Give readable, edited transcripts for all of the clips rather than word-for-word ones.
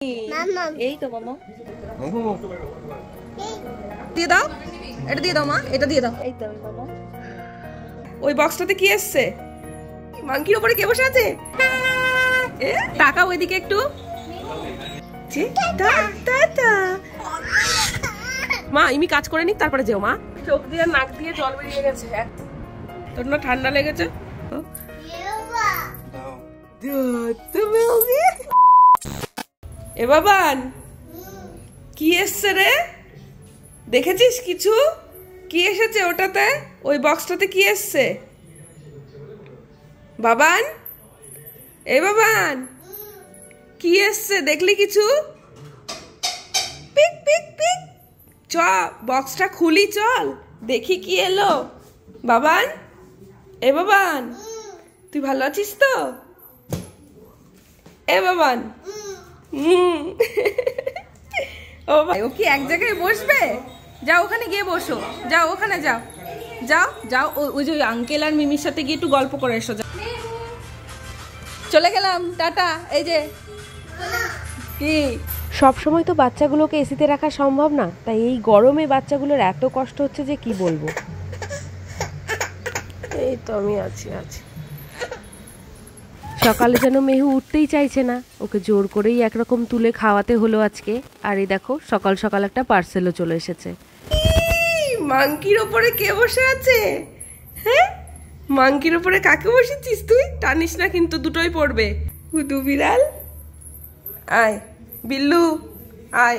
এই তো মামা দিয়ে দাও, এটা দিয়ে দাও মা, এটা দিয়ে দাও। এই তো মামা, ওই বক্সটাতে কি এসছে? মাংকির উপরে কে বসে আছে? টাকা ওইদিকে একটু। মা ইমি কাজ করে নিক, তারপরে যেও। মা চোখ দিয়ে নাক দিয়ে জল বেরিয়ে গেছে। তোর না ঠান্ডা লেগেছে? এ বাবান, কি এসছে রে? দেখেছিস কিছু? কি এসেছে ওটাতে? ওই বক্সটাতে কি এসছে? বাবান, এ বাবান, কি এসছে দেখলি কিছু? পিক পিক পিক, চ বক্সটা খুলি, চল দেখি কি এলো। বাবান, এ বাবান, তুই ভালো আছিস তো? এ বাবান, ও ভাই, ও কি এক জায়গায় বসবে? যাও ওখানে গিয়ে বসো, যাও ওখানে যাও, যাও যাও। ওই যে আঙ্কেল আর মিমির সাথে গিয়ে একটু গল্প করে এসো। চলে গেলাম, টাটা। এই যে কি, সব সময় তো বাচ্চাগুলোকে এসিতে রাখা সম্ভব না, তাই এই গরমে বাচ্চাগুলোর এত কষ্ট হচ্ছে যে কি বলবো। এই তো আমি আছি। সকালে যেন মেহু উঠতেই চাইছে না, ওকে জোর করেই একরকম তুলে খাওয়াতে হলো আজকে। আর এই দেখো সকাল সকাল একটা পার্সেলও চলে এসেছে। মাংকির ওপরে কে বসে আছে? হ্যাঁ, মাংকির ওপরে কাকে বসেছিস তুই? টানিস না কিন্তু, দুটোই পড়বে। হুদু বিড়াল, আয়। বিল্লু, আয়।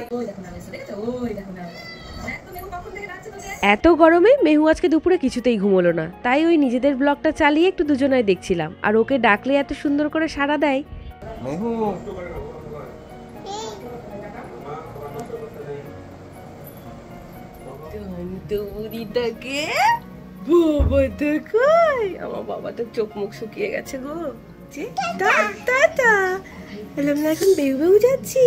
এত গরমে মেহু আজকে দুপুরে কিছুতেই ঘুমোলো না, তাই ওই নিজেদের ব্লগটা চালিয়ে একটু দুজনায় দেখছিলাম। আর ওকে ডাকলে এত সুন্দর করে সাড়া দেয়। মেহু, আমার বাবাটা চোখ মুখ শুকিয়ে গেছে গো। এখন বেউ যাচ্ছি।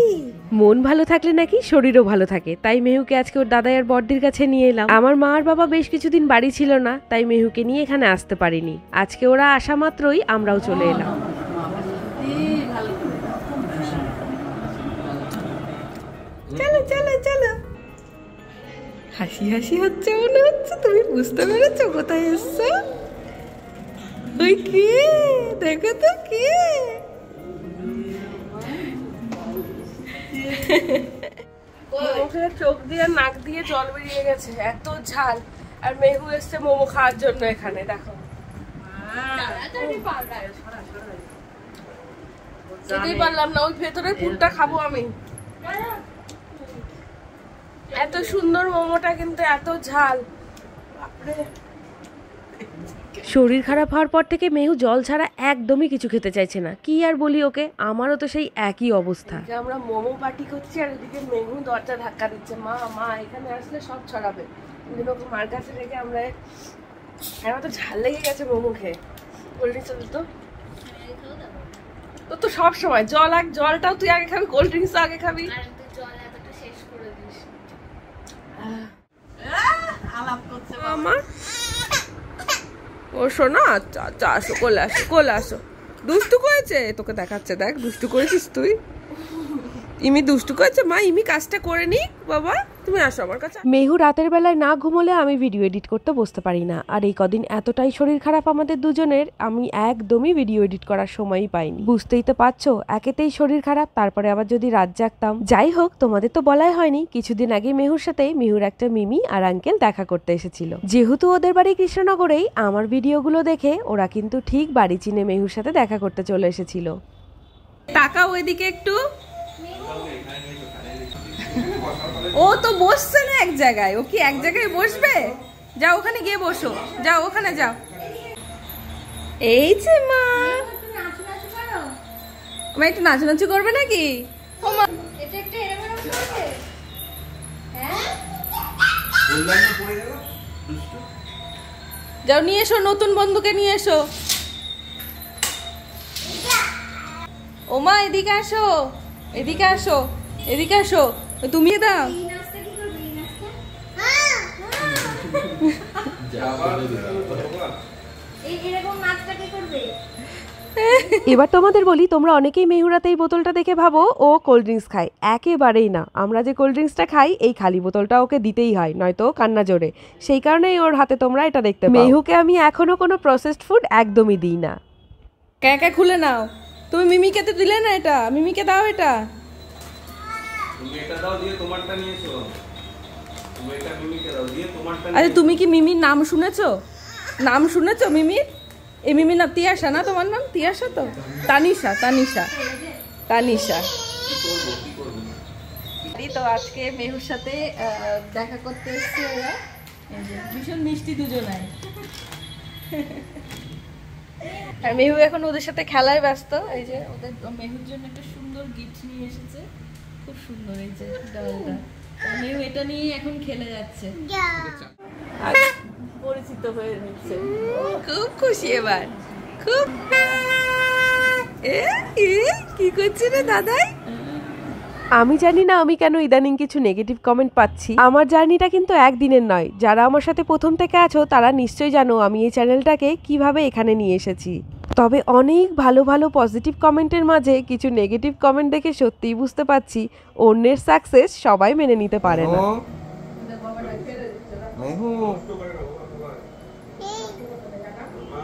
মন ভালো থাকলে নাকি শরীরও ভালো থাকে, তাই মেহুকে আজকে ওর দাদাই আর বড়দির কাছে নিয়ে এলাম। আমার মা আর বাবা বেশ কিছুদিন বাড়ি ছিল না, তাই মেহুকে নিয়ে এখানে আসতে পারিনি। আজকে ওরা আসা মাত্রই আমরাও চলে এলাম। চলো চলো চলো। হাসি হাসি হচ্ছে মনে হচ্ছে। তুমি বুঝতে পেরেছো কোথায় এসছো? ওই কে, দেখো তো কে। মুখে চোখ দিয়ে নাক দিয়ে জল বেরিয়ে গেছে, এত ঝাল। আর মেহু এসছে মোমো খাওয়ার জন্য এখানে। দেখো যেতেই পারলাম না, ওই ভেতরের পুরটা খাবো আমি। এত সুন্দর মোমোটা, কিন্তু এত ঝাল। শরীর খারাপ হওয়ার পর থেকে মেহু জল ছাড়া একদমই কিছু খেতে চাইছে না। কি আর বলি ওকে, আমারও তো সেই একই অবস্থা। আমরা মোমো পার্টি করছি আর এদিকে মেহু দরজা ধাক্কা দিচ্ছে। মা মা এখানে আসলে সব ছড়াবে। কিন্তু ওকে মার কাছে রেখে আমরা, আমার তো ঝাল লেগে গেছে মোমো খেয়ে। কোল্ড ড্রিঙ্কস তো তো সব সময় জলটাও তুই আগে খাবি, কোল্ড ড্রিঙ্কস আগে খাবি। আমার ও শোনা, আচ্ছা আসো, কোলে আসো। দুষ্টু করেছে, তোকে দেখাচ্ছে, দেখ দুষ্টু করেছিস তুই। ইমি দুষ্টু করেছে। মা ইমি কাজটা করে নি। বাবা তুমি আসো আমার কাছে। মেহু রাতের বেলায় না ঘুমোলে আমি ভিডিও এডিট করতে বসতে পারি না। আর এই কদিন এতটাই শরীর খারাপ আমাদের দুজনের, আমি একদমই ভিডিও এডিট করার সময়ই পাইনি। বুঝতেই তো পারছো, একেতেই শরীর খারাপ, তারপরে আবার যদি রাত জাগতাম। যাই হোক, তোমাদের তো বলাই হয়নি, কিছুদিন আগে মেহুর সাথে মেহুর একটা মিমি আর আঙ্কেল দেখা করতে এসেছিল। যেহেতু ওদের বাড়ি কৃষ্ণনগরেই, আমার ভিডিওগুলো দেখে ওরা কিন্তু ঠিক বাড়ি চিনে মেহুর সাথে দেখা করতে চলে এসেছিল। টাকা ওইদিকে একটু। ও তো বসছে না এক জায়গায়, ও কি এক জায়গায় বসবে? যাও ওখানে গিয়ে বসো, যাও ওখানে যাও। এই যে মা, মা একটু নাচানাচি করবে নাকি? ও মা, যাও নিয়ে এসো, নতুন বন্ধুকে নিয়ে এসো। ও মা এদিকে আসো, এদিকে আসো, এদিকে আসো। তুমি দাও। এরকম নাচটা কি করবে? এবার তোমাদের বলি, তোমরা অনেকেই মেহুরাতে এই বোতলটা দেখে ভাবো ও কোল্ড ড্রিঙ্কস খায়। একেবারেই না। আমরা যে কোল্ড ড্রিঙ্কসটা খাই এই খালি বোতলটা ওকে দিতেই হয়, নয়তো কান্না জোরে। সেই কারণেই ওর হাতে তোমরা এটা দেখতে পাও। মেহুকে আমি এখনো কোনো প্রসেসড ফুড একদমই দিই না। ক্যাকা খুলে নাও। তুমি মিমিকে তো দিলে না এটা, মিমিকে দাও এটা। তুমি এটা দাও, দিয়ে তোমারটা নিয়ে এসো। তুমি এটা মিমিকে দাও, দিয়ে তোমারটা। আরে তুমি কি মিমির নাম শুনেছো? নাম শুনেছো মিমির? এই মিমির নাম তিয়াশা না? তোমার নাম তিয়াশা তো? তানিশা, তানিশা, তানিশা। তো আজকে মেহুর সাথে দেখা করতে এসেছে ওরা। ভীষণ মিষ্টি দুজনাই। আর মেহু এখন ওদের সাথে খেলায় ব্যস্ত। এই যে ওদের মেহুর জন্য একটা সুন্দর গিফট নিয়ে এসেছে, খুব সুন্দর। এই যে ডলটা, মেহু এটা নিয়ে এখন খেলে যাচ্ছে, পরিচিত হয়ে নিচ্ছে। খুব খুশি এবার, খুব। কি করছে রে দাদাই? আমি জানি না আমি কেন ইদানিং কিছু নেগেটিভ কমেন্ট পাচ্ছি। আমার জার্নিটা কিন্তু একদিনের নয়। যারা আমার সাথে প্রথম থেকে আছো তারা নিশ্চয়ই জানো আমি এই চ্যানেলটাকে কিভাবে এখানে নিয়ে এসেছি। তবে অনেক ভালো ভালো পজিটিভ কমেন্টের মাঝে কিছু নেগেটিভ কমেন্ট দেখে সত্যিই বুঝতে পারছি অন্যের সাকসেস সবাই মেনে নিতে পারে না।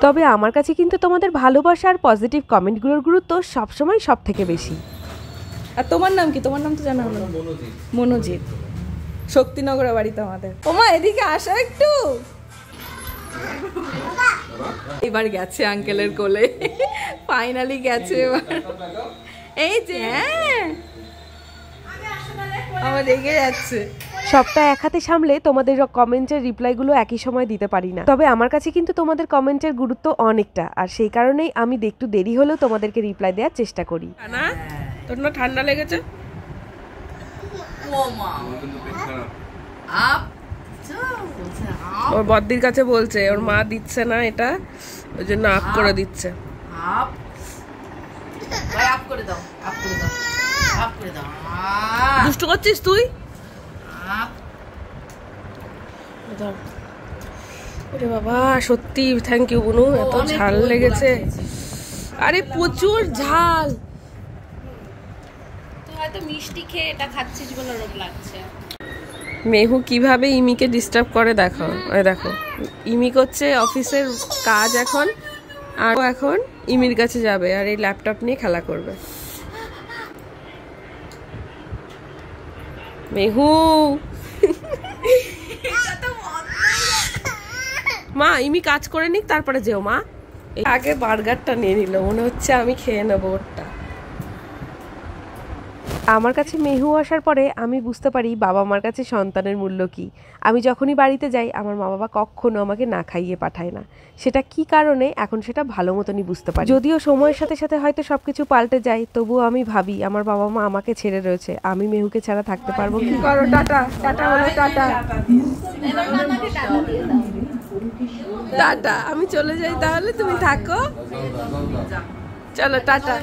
তবে আমার কাছে কিন্তু তোমাদের ভালোবাসা আর পজিটিভ কমেন্টগুলোর গুরুত্ব সবসময় সব থেকে বেশি। আর তোমার নাম কি? তোমার নাম তো জানা হলো। মনোজিৎ। শক্তিনগরের বাড়িতে আমাদের। ওমা এদিকে আসো একটু। এবার গেছে আঙ্কেলের কোলে, ফাইনালি গেছে এবার। এই যে হ্যাঁ, আমার রেগে যাচ্ছে। সবটা এক হাতে সামলে তোমাদের কমেন্টের রিপ্লাইগুলো একই সময় দিতে পারি না। তবে আমার কাছে কিন্তু তোমাদের কমেন্টের গুরুত্ব অনেকটা, আর সেই কারণেই আমি একটু দেরি হলেও তোমাদেরকে রিপ্লাই দেওয়ার চেষ্টা করি। না তোর না ঠান্ডা লেগেছে? ওর বদ্দির কাছে বলছে ওর মা দিচ্ছে না এটা, ওই জন্য আপ করে দিচ্ছে। দুষ্টু করছিস তুই? ওরে বাবা, সত্যি থ্যাংক ইউ বুনু, এত ঝাল লেগেছে। আরে প্রচুর ঝাল। তুই হয়তো মিষ্টি খেয়ে এটা খাচ্ছিস বলে রোগ লাগছে। মেহু কিভাবে ইমিকে ডিস্টার্ব করে দেখো। ওই দেখো, ইমি করছে অফিসের কাজ এখন, আর এখন ইমির কাছে যাবে আর এই ল্যাপটপ নিয়ে খেলা করবে। মেহু মা, ইমি কাজ করে নিক তারপরে যেও মা। আগে বার্গারটা নিয়ে নিল, মনে হচ্ছে আমি খেয়ে নেবো ওরটা। আমার কাছে মেহু আসার পরে আমি বুঝতে পারি বাবা মার কাছে সন্তানের মূল্য কি। আমি যখনই বাড়িতে যাই আমার মা বাবা কখনো আমাকে না খাইয়ে পাঠায় না। সেটা কি কারণে এখন সেটা ভালো মতনই বুঝতে পারি। যদিও সময়ের সাথে সাথে হয়তো সবকিছু পাল্টে যায়, তবুও আমি ভাবি আমার বাবা মা আমাকে ছেড়ে রয়েছে, আমি মেহুকে ছাড়া থাকতে পারবো কি? করো টাটা, টাটা বলো টাটা। টাটা, আমি চলে যাই তাহলে, তুমি থাকো। চলো টাটা।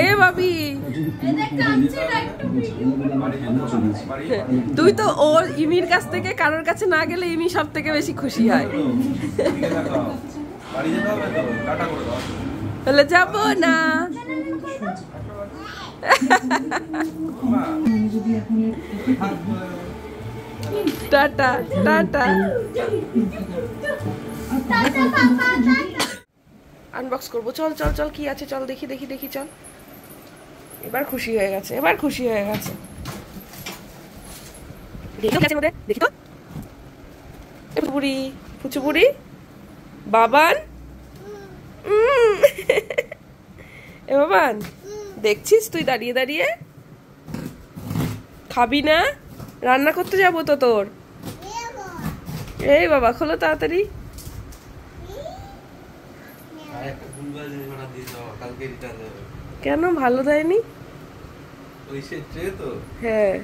এ বাবি, তুই তো ওর ইমির কাছ থেকে কারোর কাছে না গেলে ইমি সব থেকে বেশি খুশি হয়। বলে যাবো না। Tata tata. আনবক্স করবো, চল চল চল, কি আছে চল দেখি দেখি দেখি, চল। এবার খুশি হয়ে গেছে, এবার খুশি হয়ে গেছে। দেখি তো বুড়ি, ফুচু বুড়ি, বাবান। এ বাবান, দেখছিস তুই দাঁড়িয়ে দাঁড়িয়ে? খাবি না? রান্না করতে যাবো তো তোর। এই বাবা, খোলো তাড়াতাড়ি। কেন ভালো দেয়নি? হ্যাঁ,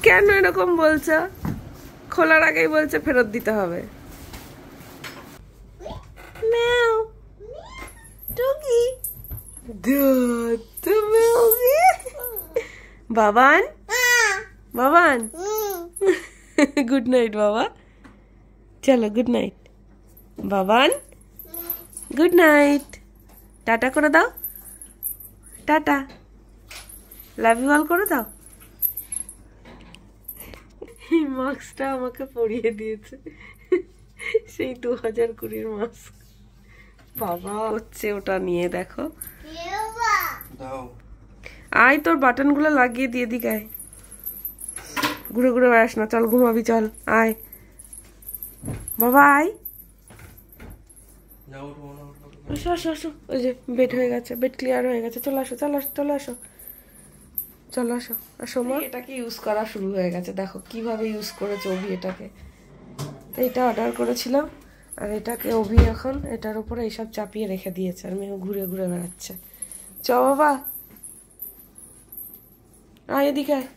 কেন এরকম বলছো? খোলার আগেই বলছে ফেরত দিতে হবে। বাবান, বাবান গুড নাইট বাবা, চলো good night Baban, good night, tata করে দাও, টাটা, লাভ ইউ অল করে দাও। এই মাস্কটা আমাকে পরিয়ে দিয়েছে, সেই 2020 মাস্ক। বাবা হচ্ছে ওটা নিয়ে দেখো, দাও। আয় তোর বাটনগুলো লাগিয়ে দিয়ে দিক, আয় ঘুরে ঘুরে বেড়াস না, চল ঘুমাবি, চল আয় বাবা আয়। যাও, উঠো না, উঠো না। আসো আসো আসো, ওই যে বেড হয়ে গেছে, বেড ক্লিয়ার হয়ে গেছে, চলে আসো চলে আসো চলে আসো, চলো আসো আসো মা। এটাকে ইউজ করা শুরু হয়ে গেছে, দেখো কিভাবে ইউজ করেছে অভি এটাকে। এইটা অর্ডার করেছিলাম আর এটাকে অভি এখন এটার উপরে এইসব চাপিয়ে রেখে দিয়েছে আর মেয়ে ঘুরে ঘুরে বেড়াচ্ছে। চ বাবা আয় এদিকে আয়।